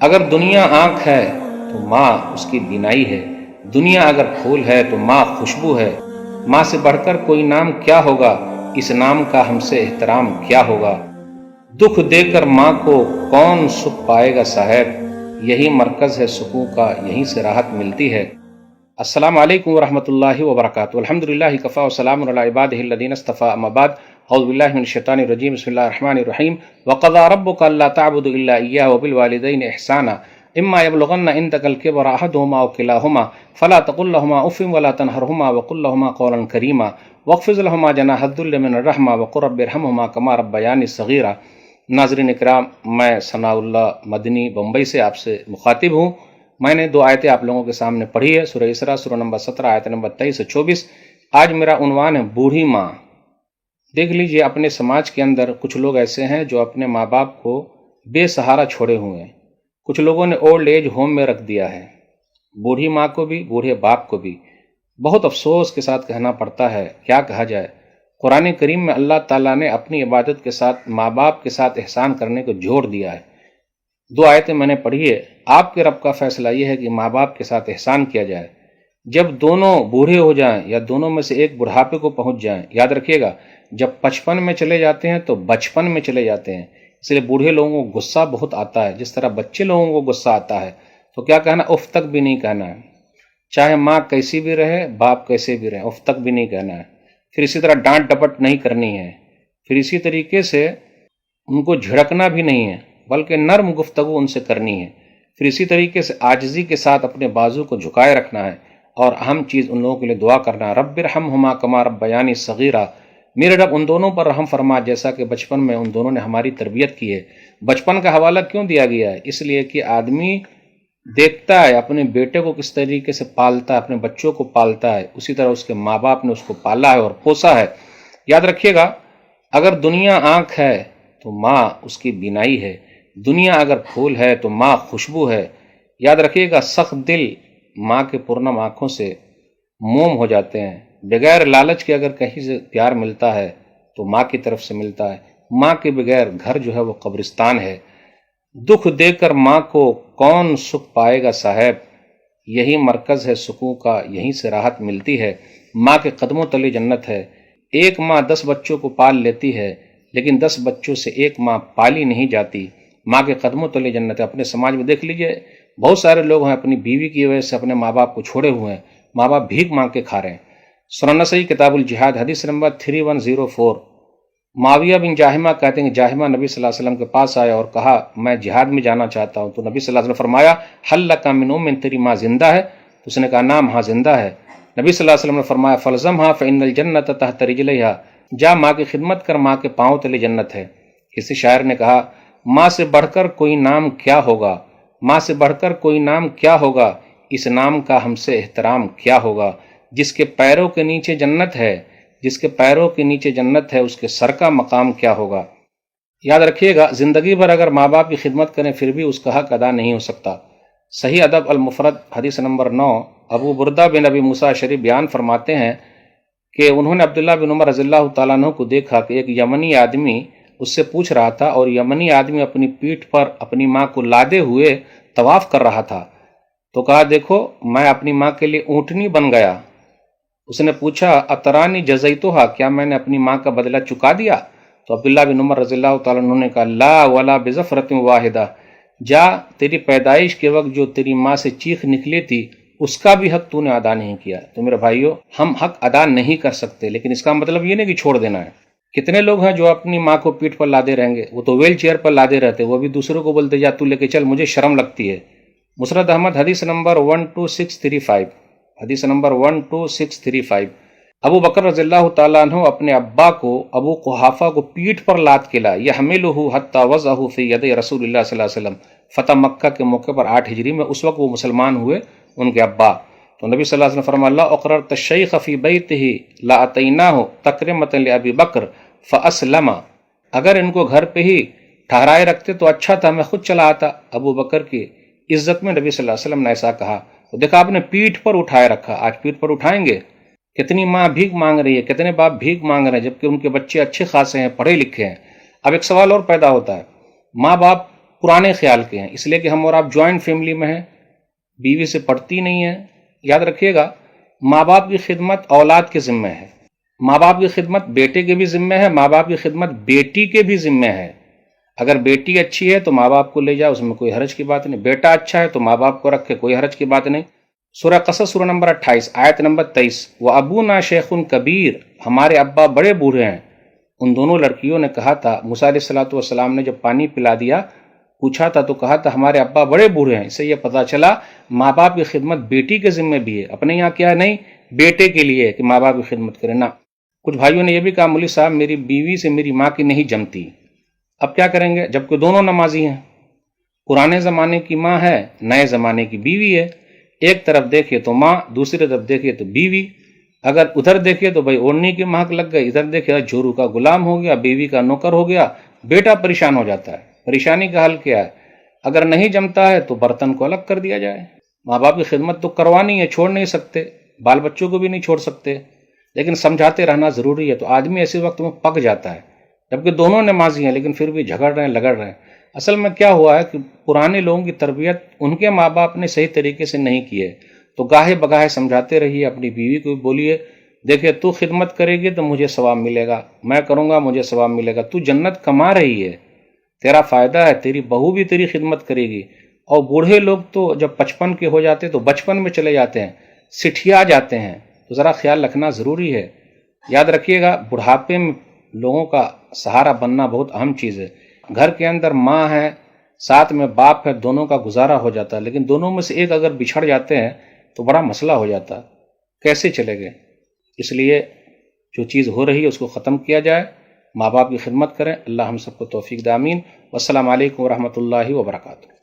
اگر دنیا آنکھ ہے تو ماں اس کی بینائی ہے، دنیا اگر پھول ہے تو ماں خوشبو ہے۔ ماں سے بڑھ کر کوئی نام کیا ہوگا، اس نام کا ہم سے احترام کیا ہوگا۔ دکھ دے کر ماں کو کون سکھ پائے گا صاحب، یہی مرکز ہے سکون کا، یہیں سے راحت ملتی ہے۔ السلام علیکم ورحمۃ اللہ وبرکاتہ۔ الحمدللہ کفا وسلام علی عبادہ الذین اصطفیٰ، اما بعد، اعوذ باللہ من الشیطان الرجیم، بسم اللہ الرحمن الرحیم۔ وقضى ربک الا تعبدوا الا ایاہ وبالوالدین احسانا اما یبلغن عندک الکبر احدہما او کلاہما فلا تقل لہما اف ولا تنہرہما وقل لہما قولا کریما واخفض لہما جناح الذل من الرحمہ وقل رب ارحمہما کما ربیانی صغیرا۔ ناظرین اکرام، میں ثناء اللہ مدنی بمبئی سے آپ سے مخاطب ہوں۔ میں نے 2 آیتیں آپ لوگوں کے سامنے پڑھی ہے، سورہ اسراء سورہ نمبر 17 آیت نمبر 23 سے 24۔ آج میرا عنوان ہے بوڑھی ماں۔ دیکھ لیجئے، اپنے سماج کے اندر کچھ لوگ ایسے ہیں جو اپنے ماں باپ کو بے سہارا چھوڑے ہوئے ہیں۔ کچھ لوگوں نے اولڈ ایج ہوم میں رکھ دیا ہے، بوڑھی ماں کو بھی بوڑھے باپ کو بھی۔ بہت افسوس کے ساتھ کہنا پڑتا ہے، کیا کہا جائے، قرآن کریم میں اللہ تعالیٰ نے اپنی عبادت کے ساتھ ماں باپ کے ساتھ احسان کرنے کو جوڑ دیا ہے۔ 2 آیتیں میں نے پڑھی ہے۔ آپ کے رب کا فیصلہ یہ ہے کہ ماں باپ کے ساتھ احسان کیا جائے۔ جب دونوں بوڑھے ہو جائیں یا دونوں میں سے ایک بڑھاپے کو پہنچ جائیں، یاد رکھیے گا، جب 55 میں چلے جاتے ہیں تو بچپن میں چلے جاتے ہیں۔ اس لیے بوڑھے لوگوں کو غصہ بہت آتا ہے، جس طرح بچے لوگوں کو غصہ آتا ہے تو کیا کہنا، اف تک بھی نہیں کہنا ہے۔ چاہے ماں کیسی بھی رہے، باپ کیسے بھی رہے، اف تک بھی نہیں کہنا ہے۔ پھر اسی طرح ڈانٹ ڈپٹ نہیں کرنی ہے۔ پھر اسی طریقے سے ان کو جھڑکنا بھی نہیں ہے، بلکہ نرم گفتگو ان سے کرنی ہے۔ پھر اسی طریقے سے عاجزی کے ساتھ اپنے بازو کو جھکائے رکھنا ہے، اور اہم چیز ان لوگوں کے لیے دعا کرنا ہے، رب ارحمہما کما ربیانی صغیرا، میرے رب ان دونوں پر رحم فرما جیسا کہ بچپن میں ان دونوں نے ہماری تربیت کی ہے۔ بچپن کا حوالہ کیوں دیا گیا ہے؟ اس لیے کہ آدمی دیکھتا ہے اپنے بیٹے کو کس طریقے سے پالتا ہے، اپنے بچوں کو پالتا ہے، اسی طرح اس کے ماں باپ نے اس کو پالا ہے اور پوسا ہے۔ یاد رکھیے گا، اگر دنیا آنکھ ہے تو ماں اس کی بینائی ہے، دنیا اگر پھول ہے تو ماں خوشبو ہے۔ یاد رکھیے گا، سخت دل ماں کے پرنم آنکھوں سے موم ہو جاتے ہیں۔ بغیر لالچ کے اگر کہیں سے پیار ملتا ہے تو ماں کی طرف سے ملتا ہے۔ ماں کے بغیر گھر جو ہے وہ قبرستان ہے۔ دکھ دے کر ماں کو کون سکھ پائے گا صاحب، یہی مرکز ہے سکون کا، یہیں سے راحت ملتی ہے۔ ماں کے قدموں تلے جنت ہے۔ ایک ماں 10 بچوں کو پال لیتی ہے، لیکن 10 بچوں سے ایک ماں پالی نہیں جاتی۔ ماں کے قدموں تلے جنت ہے۔ اپنے سماج میں دیکھ لیجئے، بہت سارے لوگ ہیں اپنی بیوی کی وجہ سے اپنے ماں باپ کو چھوڑے ہوئے ہیں، ماں باپ بھیک مانگ کے کھا رہے ہیں۔ سنن نسائی کتاب الجہاد حدیث نمبر 3104، معاویہ بن جاہمہ کہتے ہیں کہ جاہمہ نبی صلی اللہ علیہ وسلم کے پاس آیا اور کہا، میں جہاد میں جانا چاہتا ہوں۔ تو نبی صلی اللہ علیہ وسلم نے فرمایا، حل لک من ام، تیری ماں زندہ ہے؟ تو اس نے کہا، نعم، ہاں زندہ ہے۔ نبی صلی اللہ علیہ وسلم نے فرمایا، فلزمھا فإن الجنۃ تحت رجلیھا، جا ماں کی خدمت کر، ماں کے پاؤں تلے جنت ہے۔ کسی شاعر نے کہا، ماں سے بڑھ کر کوئی نام کیا ہوگا، ماں سے بڑھ کر کوئی نام کیا ہوگا، اس نام کا ہم سے احترام کیا ہوگا۔ جس کے پیروں کے نیچے جنت ہے، جس کے پیروں کے نیچے جنت ہے، اس کے سر کا مقام کیا ہوگا۔ یاد رکھیے گا، زندگی بھر اگر ماں باپ کی خدمت کریں پھر بھی اس کا حق ادا نہیں ہو سکتا۔ صحیح ادب المفرد حدیث نمبر 9، ابو بردہ بن ابی موسیٰ شریف بیان فرماتے ہیں کہ انہوں نے عبداللہ بن عمر رضی اللہ تعالیٰ عنہ کو دیکھا کہ ایک یمنی آدمی اس سے پوچھ رہا تھا، اور یمنی آدمی اپنی پیٹھ پر اپنی ماں کو لادے ہوئے طواف کر رہا تھا۔ تو کہا، دیکھو میں اپنی ماں کے لیے اونٹنی بن گیا۔ اس نے پوچھا، اترانی جزیتھا، کیا میں نے اپنی ماں کا بدلہ چکا دیا؟ تو عبداللہ بن عمر رضی اللہ تعالیٰ عنہ نے کہا، لا ولا بظفرۃ واحدہ، جا، تیری پیدائش کے وقت جو تیری ماں سے چیخ نکلی تھی اس کا بھی حق تو نے ادا نہیں کیا۔ تو میرے بھائیو، ہم حق ادا نہیں کر سکتے، لیکن اس کا مطلب یہ نہیں کہ چھوڑ دینا ہے۔ کتنے لوگ ہیں جو اپنی ماں کو پیٹھ پر لادے رہیں گے، وہ تو ویل چیئر پر لادے رہتے، وہ بھی دوسروں کو بولتے، جا تو لے کے چل، مجھے شرم لگتی ہے۔ مسرد احمد حدیث نمبر 12635، حدیث نمبر 12635، ابو بکر رضی اللہ تعالیٰ عنہ اپنے ابا کو، ابو قحافہ کو پیٹھ پر لاد کے لائے، یحملہ حتی وضعہ فی ید رسول اللہ صلی اللہ علیہ وسلم، فتح مکہ کے موقع پر 8 ہجری میں، اس وقت وہ مسلمان ہوئے ان کے ابا۔ تو نبی صلی اللہ علیہ وسلم فرمایا، لا اقررت الشیخ فی بیتہ لاتیناہ تکرمۃ لابی بکر فاسلم، اگر ان کو گھر پہ ہی ٹھہرائے رکھتے تو اچھا تھا، میں خود چلا آتا۔ ابو بکر کی عزت میں نبی صلی اللہ علیہ وسلم نے ایسا کہا۔ تو دیکھا، آپ نے پیٹھ پر اٹھائے رکھا، آج پیٹھ پر اٹھائیں گے؟ کتنی ماں بھیک مانگ رہی ہے، کتنے باپ بھیک مانگ رہے ہیں، جبکہ ان کے بچے اچھے خاصے ہیں، پڑھے لکھے ہیں۔ اب ایک سوال اور پیدا ہوتا ہے، ماں باپ پرانے خیال کے ہیں، اس لیے کہ ہم اور آپ جوائنٹ فیملی میں ہیں، بیوی سے پڑتی نہیں ہے۔ یاد رکھیے گا، ماں باپ کی خدمت اولاد کے ذمہ ہے، ماں باپ کی خدمت بیٹے کے بھی ذمہ ہے، ماں باپ کی خدمت بیٹی کے بھی ذمہ ہے۔ اگر بیٹی اچھی ہے تو ماں باپ کو لے جاؤ، اس میں کوئی حرج کی بات نہیں، بیٹا اچھا ہے تو ماں باپ کو رکھے، کوئی حرج کی بات نہیں۔ سورہ قصص سورہ نمبر 28 آیت نمبر 23، وَأَبُونَا شَيْخٌ کبیر، ہمارے ابا بڑے بوڑھے ہیں۔ ان دونوں لڑکیوں نے کہا تھا، موسیٰ علیہ السلام نے جب پانی پلا دیا، پوچھا تھا تو کہا تھا ہمارے ابا بڑے بوڑھے ہیں۔ اس سے یہ پتا چلا ماں باپ کی خدمت بیٹی کے ذمہ بھی ہے، اپنے یہاں کیا نہیں، بیٹے کے لیے کہ ماں باپ کی خدمت کرے نا۔ کچھ بھائیوں نے یہ بھی کہا، مولوی صاحب میری بیوی سے میری ماں کی نہیں جمتی، اب کیا کریں گے جبکہ دونوں نمازی ہیں؟ پرانے زمانے کی ماں ہے، نئے زمانے کی بیوی ہے، ایک طرف دیکھے تو ماں، دوسری طرف دیکھے تو بیوی۔ اگر ادھر دیکھے تو بھائی اوڑھنی کی مہک لگ گئی، ادھر دیکھے جھورو کا غلام ہو گیا، بیوی کا نوکر ہو گیا، بیٹا پریشان ہو جاتا ہے۔ پریشانی کا حل کیا ہے؟ اگر نہیں جمتا ہے تو برتن کو الگ کر دیا جائے۔ ماں باپ کی خدمت تو کروانی ہے، چھوڑ نہیں سکتے، بال بچوں کو بھی نہیں چھوڑ سکتے، لیکن سمجھاتے رہنا ضروری ہے۔ تو آدمی ایسے وقت میں پک جاتا ہے، جبکہ دونوں نمازی ہیں لیکن پھر بھی جھگڑ رہے ہیں، لگڑ رہے ہیں۔ اصل میں کیا ہوا ہے کہ پرانے لوگوں کی تربیت ان کے ماں باپ نے صحیح طریقے سے نہیں کی ہے، تو گاہے بگاہے سمجھاتے رہیے، اپنی بیوی کو بھی بولیے، دیکھیں تو خدمت کرے گی تو مجھے ثواب ملے گا، میں کروں گا مجھے ثواب ملے گا، تو جنت کما رہی ہے، تیرا فائدہ ہے، تیری بہو بھی تیری خدمت کرے گی۔ اور بوڑھے لوگ تو جب 55 کے ہو جاتے تو بچپن میں چلے جاتے ہیں، سٹھیا جاتے ہیں، تو ذرا خیال رکھنا ضروری ہے۔ یاد رکھیے گا، بڑھاپے میں لوگوں کا سہارا بننا بہت اہم چیز ہے۔ گھر کے اندر ماں ہے، ساتھ میں باپ ہے، دونوں کا گزارا ہو جاتا ہے، لیکن دونوں میں سے ایک اگر بچھڑ جاتے ہیں تو بڑا مسئلہ ہو جاتا ہے، کیسے چلے گئے؟ اس لیے جو چیز ہو رہی ہے اس کو ختم کیا جائے، ماں باپ کی خدمت کریں۔ اللہ ہم سب کو توفیق دے، آمین۔ والسلام علیکم ورحمۃ اللہ وبرکاتہ۔